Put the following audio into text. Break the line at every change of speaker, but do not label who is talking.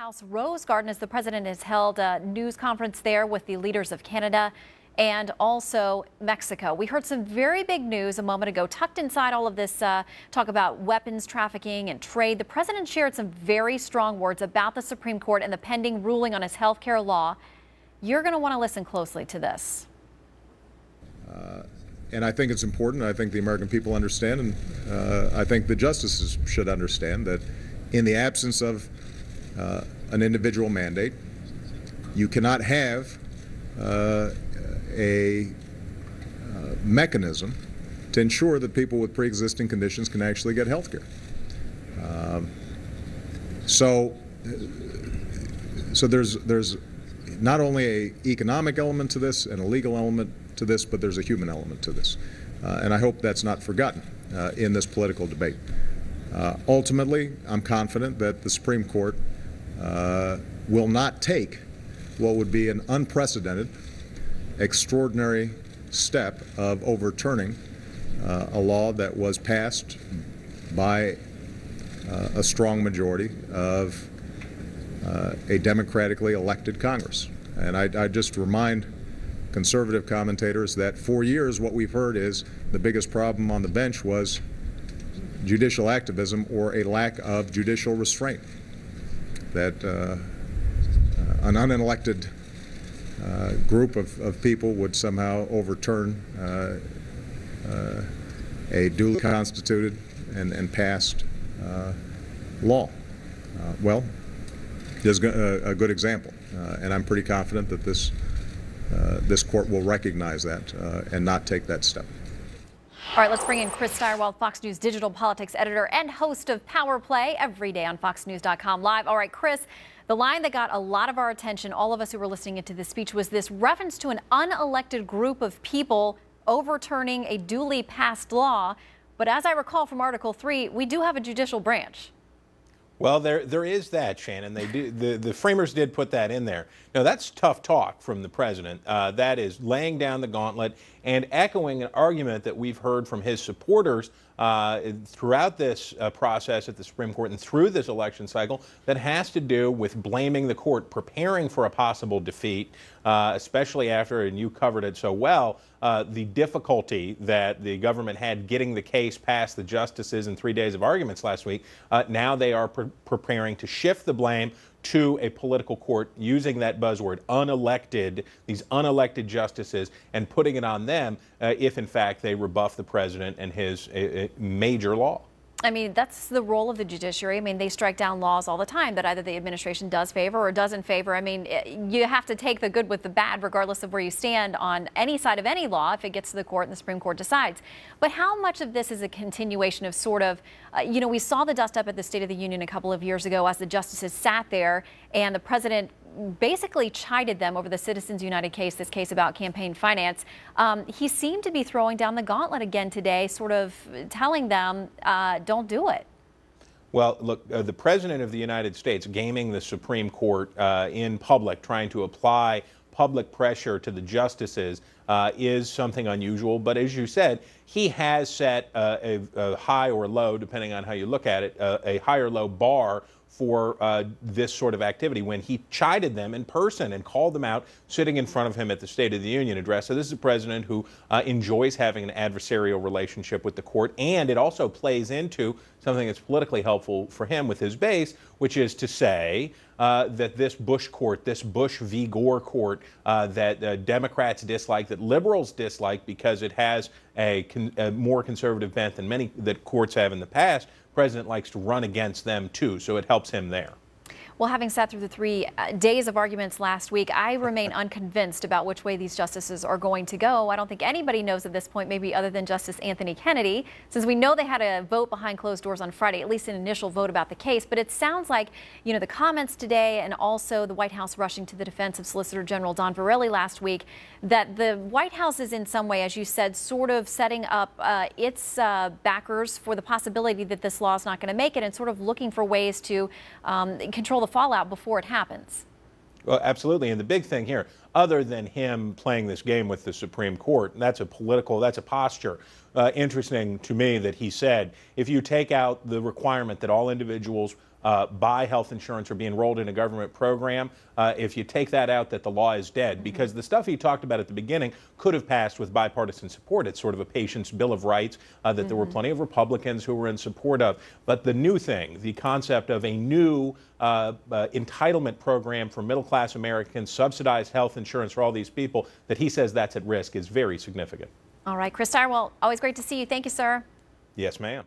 House Rose Garden as the president has held a news conference there with the leaders of Canada and also Mexico. We heard some very big news a moment ago, tucked inside all of this talk about weapons trafficking and trade. The president shared some very strong words about the Supreme Court and the pending ruling on his health care law. You're going to want to listen closely to this.
And I think it's important. I think the American people understand, and I think the justices should understand that in the absence of an individual mandate, you cannot have a mechanism to ensure that people with pre-existing conditions can actually get health care. So there's not only an economic element to this and a legal element to this, but there's a human element to this. And I hope that's not forgotten in this political debate. Ultimately, I'm confident that the Supreme Court will not take what would be an unprecedented, extraordinary step of overturning a law that was passed by a strong majority of a democratically elected Congress. And I just remind conservative commentators that for years what we've heard is the biggest problem on the bench was judicial activism or a lack of judicial restraint, that an unelected group of people would somehow overturn a duly constituted and passed law. Well, there's a good example, and I'm pretty confident that this court will recognize that and not take that step.
All right, let's bring in Chris Stirewalt, Fox News digital politics editor and host of Power Play every day on FoxNews.com Live. All right, Chris, the line that got a lot of our attention, all of us who were listening to this speech, was this reference to an unelected group of people overturning a duly passed law. But as I recall from Article 3, we do have a judicial branch.
Well, there is that, Shannon. They do, the framers did put that in there. Now, that's tough talk from the president. That is laying down the gauntlet and echoing an argument that we've heard from his supporters throughout this process at the Supreme Court and through this election cycle that has to do with blaming the court, preparing for a possible defeat, especially after, and you covered it so well, the difficulty that the government had getting the case past the justices in 3 days of arguments last week. Now they are preparing to shift the blame to a political court using that buzzword, unelected, these unelected justices, and putting it on them if, in fact, they rebuff the president and his major law.
I mean, that's the role of the judiciary. I mean, they strike down laws all the time that either the administration does favor or doesn't favor. I mean, you have to take the good with the bad, regardless of where you stand on any side of any law if it gets to the court and the Supreme Court decides. But how much of this is a continuation of sort of, you know, we saw the dust up at the State of the Union a couple of years ago as the justices sat there and the president basically chided them over the Citizens United case, this case about campaign finance. He seemed to be throwing down the gauntlet again today, sort of telling them, don't do it.
Well, look, the President of the United States gaming the Supreme Court in public, trying to apply public pressure to the justices is something unusual. But as you said, he has set a high or low, depending on how you look at it, a high or low bar for this sort of activity when he chided them in person and called them out sitting in front of him at the State of the Union address. So this is a president who enjoys having an adversarial relationship with the court, and it also plays into something that's politically helpful for him with his base, which is to say that this Bush court, this Bush v. Gore court that Democrats dislike, that liberals dislike because it has a more conservative bent than many that courts have in the past, the president likes to run against them too, so it helps him there.
Well, having sat through the 3 days of arguments last week, I remain unconvinced about which way these justices are going to go. I don't think anybody knows at this point, maybe other than Justice Anthony Kennedy, since we know they had a vote behind closed doors on Friday, at least an initial vote about the case. But it sounds like, you know, the comments today and also the White House rushing to the defense of Solicitor General Don Verrilli last week, that the White House is in some way, as you said, sort of setting up its backers for the possibility that this law is not going to make it and sort of looking for ways to control the fallout before it happens.
Well, absolutely. And the big thing here, other than him playing this game with the Supreme Court, that's a posture. Interesting to me that he said, if you take out the requirement that all individuals buy health insurance or be enrolled in a government program, if you take that out, that the law is dead. Because the stuff he talked about at the beginning could have passed with bipartisan support. It's sort of a patient's Bill of Rights that there were plenty of Republicans who were in support of. But the new thing, the concept of a new entitlement program for middle-class Americans, subsidized health insurance for all these people, that he says that's at risk, is very significant.
All right, Chris Stirewalt, always great to see you. Thank you, sir.
Yes, ma'am.